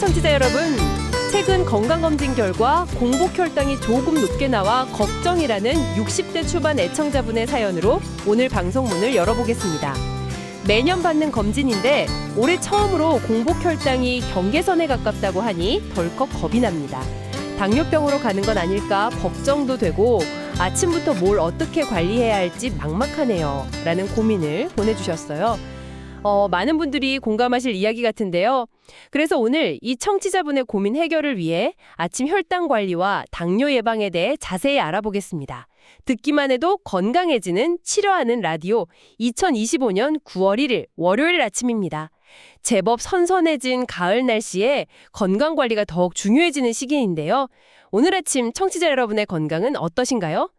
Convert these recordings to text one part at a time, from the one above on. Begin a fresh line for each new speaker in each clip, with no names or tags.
청취자 여러분, 최근 건강검진 결과 공복혈당이 조금 높게 나와 걱정이라는 60대 초반 애청자분의 사연으로 오늘 방송문을 열어보겠습니다. 매년 받는 검진인데 올해 처음으로 공복혈당이 경계선에 가깝다고 하니 덜컥 겁이 납니다. 당뇨병으로 가는 건 아닐까 걱정도 되고 아침부터 뭘 어떻게 관리해야 할지 막막하네요. 라는 고민을 보내주셨어요. 많은 분들이 공감하실 이야기 같은데요. 그래서 오늘 이 청취자분의 고민 해결을 위해 아침 혈당 관리와 당뇨 예방에 대해 자세히 알아보겠습니다. 듣기만 해도 건강해지는 치료하는 라디오 2025년 9월 1일 월요일 아침입니다. 제법 선선해진 가을 날씨에 건강 관리가 더욱 중요해지는 시기인데요. 오늘 아침 청취자 여러분의 건강은 어떠신가요?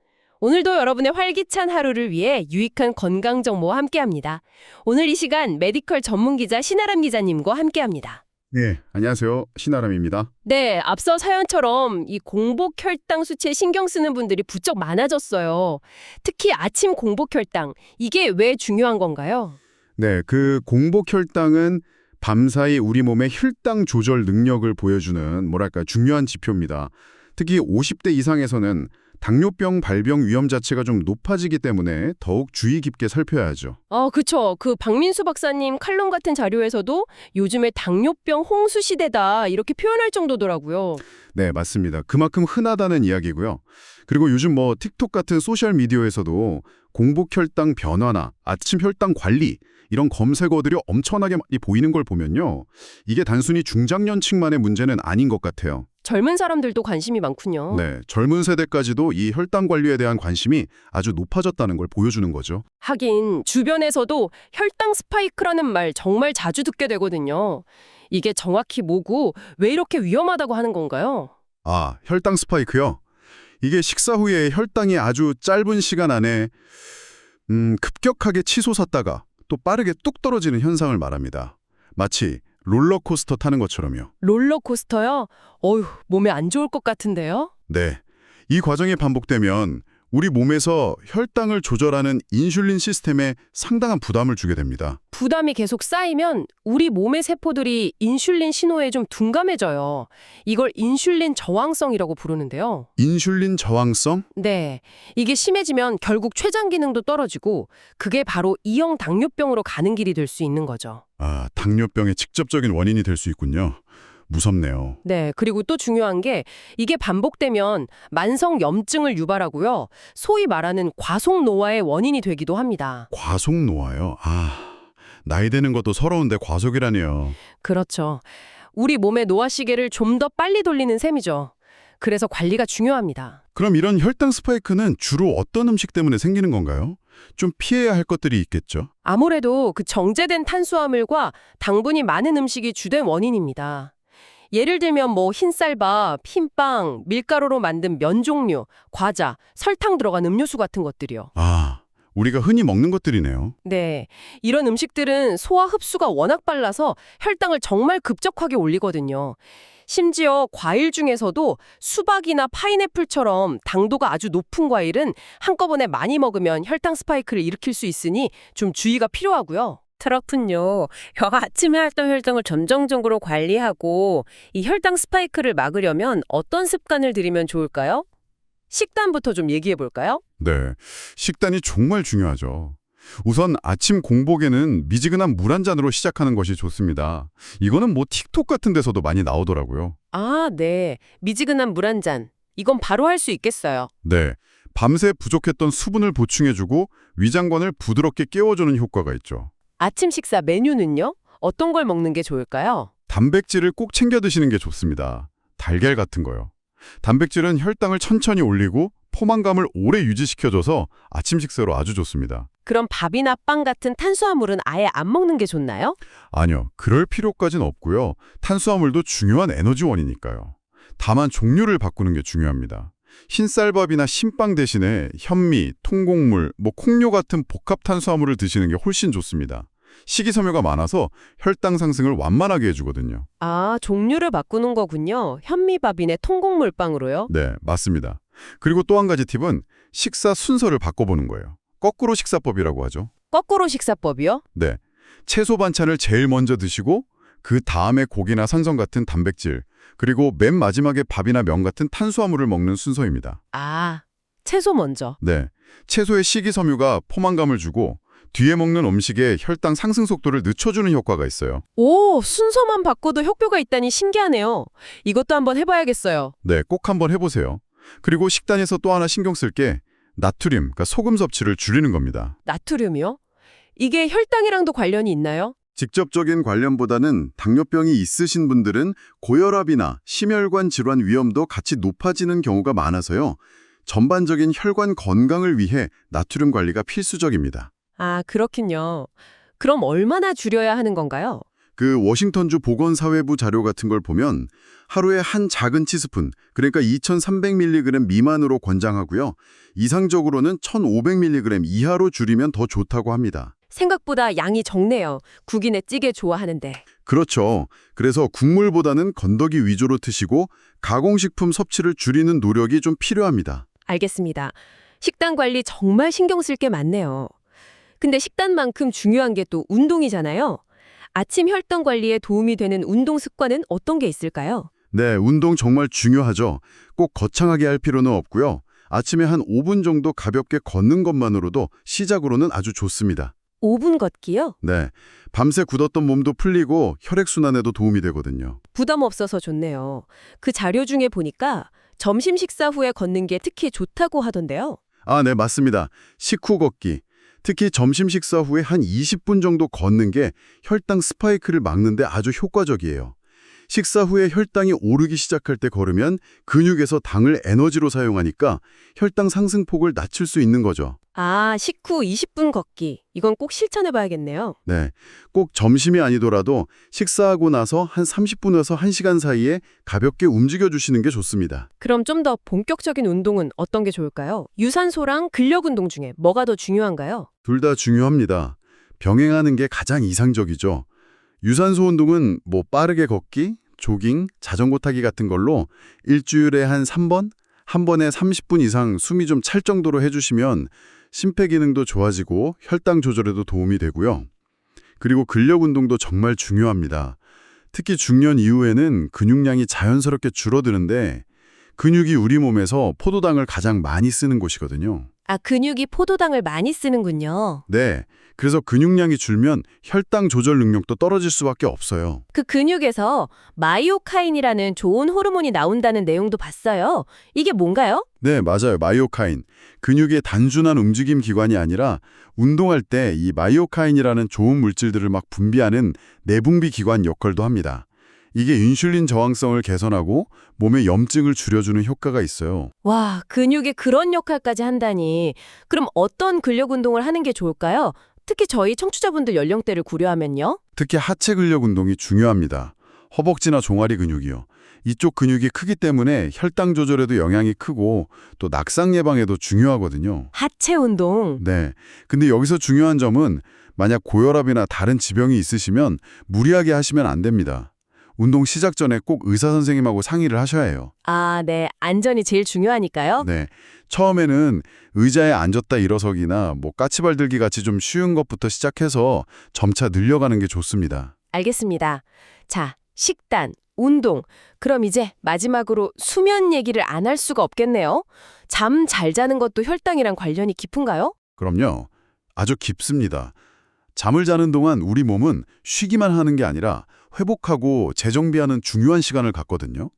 오늘도 여러분의 활기찬 하루를 위해 유익한 건강 정보와 함께합니다. 오늘 이 시간 메디컬 전문 기자 신아람 기자님과 함께합니다.
네, 안녕하세요. 신아람입니다.
네, 앞서 사연처럼 이 공복 혈당 수치에 신경 쓰는 분들이 부쩍 많아졌어요. 특히 아침 공복 혈당, 이게 왜 중요한 건가요?
네, 그 공복 혈당은 밤사이 우리 몸의 혈당 조절 능력을 보여주는 중요한 지표입니다. 특히 50대 이상에서는 당뇨병 발병 위험 자체가 좀 높아지기 때문에 더욱 주의 깊게 살펴야 하죠.
그쵸. 그 박민수 박사님 칼럼 같은 자료에서도 요즘에 당뇨병 홍수 시대다 이렇게 표현할 정도더라고요.
네, 맞습니다. 그만큼 흔하다는 이야기고요. 그리고 요즘 틱톡 같은 소셜 미디어에서도 공복 혈당 변화나 아침 혈당 관리 이런 검색어들이 엄청나게 많이 보이는 걸 보면요. 이게 단순히 중장년층만의 문제는 아닌 것 같아요.
젊은 사람들도 관심이 많군요.
네, 젊은 세대까지도 이 혈당 관리에 대한 관심이 아주 높아졌다는 걸 보여주는 거죠.
하긴 주변에서도 혈당 스파이크라는 말 정말 자주 듣게 되거든요. 이게 정확히 뭐고 왜 이렇게 위험하다고 하는 건가요?
혈당 스파이크요? 이게 식사 후에 혈당이 아주 짧은 시간 안에 급격하게 치솟았다가 또 빠르게 뚝 떨어지는 현상을 말합니다. 마치 롤러코스터 타는 것처럼요.
롤러코스터요? 어휴, 몸에 안 좋을 것 같은데요?
네, 이 과정이 반복되면 우리 몸에서 혈당을 조절하는 인슐린 시스템에 상당한 부담을 주게 됩니다.
부담이 계속 쌓이면 우리 몸의 세포들이 인슐린 신호에 좀 둔감해져요. 이걸 인슐린 저항성이라고 부르는데요.
인슐린 저항성?
네, 이게 심해지면 결국 췌장 기능도 떨어지고 그게 바로 E형 당뇨병으로 가는 길이 될 수 있는 거죠.
당뇨병의 직접적인 원인이 될 수 있군요. 무섭네요.
네, 그리고 또 중요한 게 이게 반복되면 만성 염증을 유발하고요. 소위 말하는 과속노화의 원인이 되기도 합니다.
과속노화요? 나이 드는 것도 서러운데 과속이라니요.
그렇죠. 우리 몸의 노화 시계를 좀 더 빨리 돌리는 셈이죠. 그래서 관리가 중요합니다.
그럼 이런 혈당 스파이크는 주로 어떤 음식 때문에 생기는 건가요? 좀 피해야 할 것들이 있겠죠?
아무래도 그 정제된 탄수화물과 당분이 많은 음식이 주된 원인입니다. 예를 들면 흰쌀밥, 흰빵, 밀가루로 만든 면 종류, 과자, 설탕 들어간 음료수 같은 것들이요.
우리가 흔히 먹는 것들이네요.
네, 이런 음식들은 소화 흡수가 워낙 빨라서 혈당을 정말 급격하게 올리거든요. 심지어 과일 중에서도 수박이나 파인애플처럼 당도가 아주 높은 과일은 한꺼번에 많이 먹으면 혈당 스파이크를 일으킬 수 있으니 좀 주의가 필요하고요.
그렇군요. 아침에 활동 혈당을 점정적으로 관리하고 이 혈당 스파이크를 막으려면 어떤 습관을 들이면 좋을까요?
식단부터 좀 얘기해 볼까요?
네, 식단이 정말 중요하죠. 우선 아침 공복에는 미지근한 물 한 잔으로 시작하는 것이 좋습니다. 이거는 틱톡 같은 데서도 많이 나오더라고요.
네. 미지근한 물 한 잔. 이건 바로 할 수 있겠어요.
네, 밤새 부족했던 수분을 보충해주고 위장관을 부드럽게 깨워주는 효과가 있죠.
아침 식사 메뉴는요? 어떤 걸 먹는 게 좋을까요?
단백질을 꼭 챙겨 드시는 게 좋습니다. 달걀 같은 거요. 단백질은 혈당을 천천히 올리고 포만감을 오래 유지시켜줘서 아침 식사로 아주 좋습니다.
그럼 밥이나 빵 같은 탄수화물은 아예 안 먹는 게 좋나요?
아니요, 그럴 필요까지는 없고요. 탄수화물도 중요한 에너지원이니까요. 다만 종류를 바꾸는 게 중요합니다. 흰쌀밥이나 신빵 대신에 현미, 통곡물, 콩류 같은 복합 탄수화물을 드시는 게 훨씬 좋습니다. 식이섬유가 많아서 혈당 상승을 완만하게 해주거든요.
종류를 바꾸는 거군요. 현미밥이네 통곡물빵으로요?
네, 맞습니다. 그리고 또 한 가지 팁은 식사 순서를 바꿔보는 거예요. 거꾸로 식사법이라고 하죠.
거꾸로 식사법이요?
네, 채소 반찬을 제일 먼저 드시고 그 다음에 고기나 산성 같은 단백질, 그리고 맨 마지막에 밥이나 면 같은 탄수화물을 먹는 순서입니다.
아, 채소 먼저.
네, 채소의 식이섬유가 포만감을 주고 뒤에 먹는 음식의 혈당 상승 속도를 늦춰주는 효과가 있어요.
오, 순서만 바꿔도 효과가 있다니 신기하네요. 이것도 한번 해봐야겠어요.
네, 꼭 한번 해보세요. 그리고 식단에서 또 하나 신경 쓸 게 나트륨, 그러니까 소금 섭취를 줄이는 겁니다.
나트륨이요? 이게 혈당이랑도 관련이 있나요?
직접적인 관련보다는 당뇨병이 있으신 분들은 고혈압이나 심혈관 질환 위험도 같이 높아지는 경우가 많아서요. 전반적인 혈관 건강을 위해 나트륨 관리가 필수적입니다.
아, 그렇군요. 그럼 얼마나 줄여야 하는 건가요?
그 워싱턴주 보건사회부 자료 같은 걸 보면 하루에 한 작은 티스푼, 그러니까 2300mg 미만으로 권장하고요. 이상적으로는 1500mg 이하로 줄이면 더 좋다고 합니다.
생각보다 양이 적네요. 국이나 찌개 좋아하는데.
그렇죠. 그래서 국물보다는 건더기 위주로 드시고 가공식품 섭취를 줄이는 노력이 좀 필요합니다.
알겠습니다. 식단 관리 정말 신경 쓸 게 많네요. 근데 식단만큼 중요한 게 또 운동이잖아요. 아침 혈당 관리에 도움이 되는 운동 습관은 어떤 게 있을까요?
네, 운동 정말 중요하죠. 꼭 거창하게 할 필요는 없고요. 아침에 한 5분 정도 가볍게 걷는 것만으로도 시작으로는 아주 좋습니다.
5분 걷기요?
네, 밤새 굳었던 몸도 풀리고 혈액순환에도 도움이 되거든요.
부담 없어서 좋네요. 그 자료 중에 보니까 점심 식사 후에 걷는 게 특히 좋다고 하던데요.
아, 네, 맞습니다. 식후 걷기. 특히 점심 식사 후에 한 20분 정도 걷는 게 혈당 스파이크를 막는 데 아주 효과적이에요. 식사 후에 혈당이 오르기 시작할 때 걸으면 근육에서 당을 에너지로 사용하니까 혈당 상승폭을 낮출 수 있는 거죠.
아, 식후 20분 걷기. 이건 꼭 실천해봐야겠네요.
네, 꼭 점심이 아니더라도 식사하고 나서 한 30분에서 1시간 사이에 가볍게 움직여주시는 게 좋습니다.
그럼 좀 더 본격적인 운동은 어떤 게 좋을까요? 유산소랑 근력 운동 중에 뭐가 더 중요한가요?
둘 다 중요합니다. 병행하는 게 가장 이상적이죠. 유산소 운동은 뭐 빠르게 걷기, 조깅, 자전거 타기 같은 걸로 일주일에 한 3번, 한 번에 30분 이상 숨이 좀 찰 정도로 해주시면 심폐기능도 좋아지고 혈당 조절에도 도움이 되고요. 그리고 근력 운동도 정말 중요합니다. 특히 중년 이후에는 근육량이 자연스럽게 줄어드는데 근육이 우리 몸에서 포도당을 가장 많이 쓰는 곳이거든요.
아, 근육이 포도당을 많이 쓰는군요.
네, 그래서 근육량이 줄면 혈당 조절 능력도 떨어질 수밖에 없어요.
그 근육에서 마이오카인이라는 좋은 호르몬이 나온다는 내용도 봤어요. 이게 뭔가요?
네, 맞아요. 마이오카인. 근육의 단순한 움직임 기관이 아니라 운동할 때 이 마이오카인이라는 좋은 물질들을 막 분비하는 내분비 기관 역할도 합니다. 이게 인슐린 저항성을 개선하고 몸의 염증을 줄여주는 효과가 있어요.
와, 근육이 그런 역할까지 한다니. 그럼 어떤 근력 운동을 하는 게 좋을까요? 특히 저희 청취자분들 연령대를 고려하면요.
특히 하체 근력 운동이 중요합니다. 허벅지나 종아리 근육이요. 이쪽 근육이 크기 때문에 혈당 조절에도 영향이 크고 또 낙상 예방에도 중요하거든요.
하체 운동.
네. 근데 여기서 중요한 점은 만약 고혈압이나 다른 지병이 있으시면 무리하게 하시면 안 됩니다. 운동 시작 전에 꼭 의사 선생님하고 상의를 하셔야 해요.
아, 네. 안전이 제일 중요하니까요.
네. 처음에는 의자에 앉았다 일어서기나 뭐 까치발 들기 같이 좀 쉬운 것부터 시작해서 점차 늘려가는 게 좋습니다.
알겠습니다. 자, 식단, 운동. 그럼 이제 마지막으로 수면 얘기를 안 할 수가 없겠네요. 잠 잘 자는 것도 혈당이랑 관련이 깊은가요?
그럼요. 아주 깊습니다. 잠을 자는 동안 우리 몸은 쉬기만 하는 게 아니라 회복하고 재정비하는 중요한 시간을 갖거든요.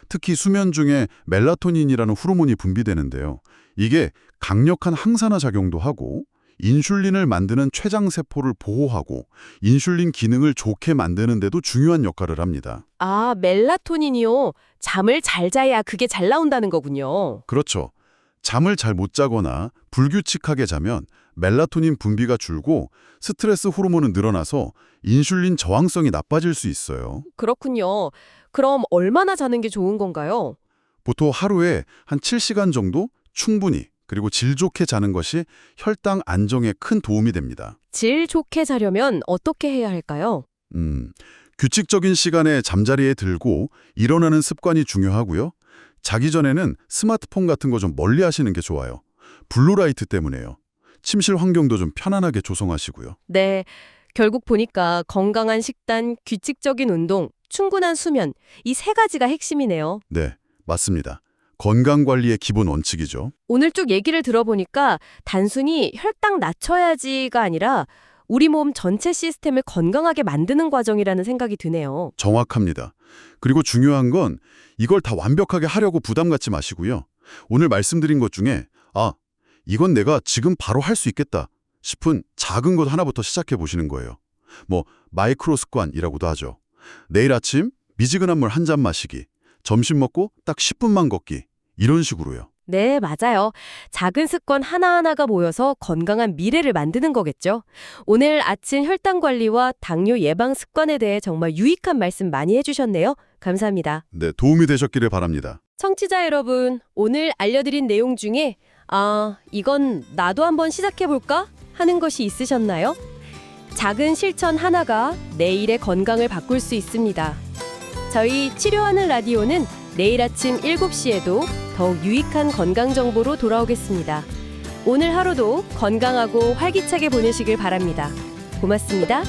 특히 수면 중에 멜라토닌이라는 호르몬이 분비되는데요. 이게 강력한 항산화 작용도 하고 인슐린을 만드는 췌장세포를 보호하고 인슐린 기능을 좋게 만드는 데도 중요한 역할을 합니다.
아, 멜라토닌이요. 잠을 잘 자야 그게 잘 나온다는 거군요.
그렇죠. 잠을 잘 못 자거나 불규칙하게 자면 멜라토닌 분비가 줄고 스트레스 호르몬은 늘어나서 인슐린 저항성이 나빠질 수 있어요.
그렇군요. 그럼 얼마나 자는 게 좋은 건가요?
보통 하루에 한 7시간 정도 충분히 그리고 질 좋게 자는 것이 혈당 안정에 큰 도움이 됩니다.
질 좋게 자려면 어떻게 해야 할까요?
규칙적인 시간에 잠자리에 들고 일어나는 습관이 중요하고요. 자기 전에는 스마트폰 같은 거 좀 멀리 하시는 게 좋아요. 블루라이트 때문에요. 침실 환경도 좀 편안하게 조성하시고요.
네. 결국 보니까 건강한 식단, 규칙적인 운동, 충분한 수면, 이 세 가지가 핵심이네요.
네, 맞습니다. 건강관리의 기본 원칙이죠.
오늘 쭉 얘기를 들어보니까 단순히 혈당 낮춰야지가 아니라 우리 몸 전체 시스템을 건강하게 만드는 과정이라는 생각이 드네요.
정확합니다. 그리고 중요한 건 이걸 다 완벽하게 하려고 부담 갖지 마시고요. 오늘 말씀드린 것 중에 이건 내가 지금 바로 할 수 있겠다 싶은 작은 것 하나부터 시작해 보시는 거예요. 뭐 마이크로 습관이라고도 하죠. 내일 아침 미지근한 물 한 잔 마시기, 점심 먹고 딱 10분만 걷기, 이런 식으로요.
네, 맞아요. 작은 습관 하나하나가 모여서 건강한 미래를 만드는 거겠죠. 오늘 아침 혈당 관리와 당뇨 예방 습관에 대해 정말 유익한 말씀 많이 해주셨네요. 감사합니다.
네, 도움이 되셨기를 바랍니다.
청취자 여러분, 오늘 알려드린 내용 중에 이건 나도 한번 시작해볼까? 하는 것이 있으셨나요? 작은 실천 하나가 내일의 건강을 바꿀 수 있습니다. 저희 치료하는 라디오는 내일 아침 7시에도 더욱 유익한 건강 정보로 돌아오겠습니다. 오늘 하루도 건강하고 활기차게 보내시길 바랍니다. 고맙습니다.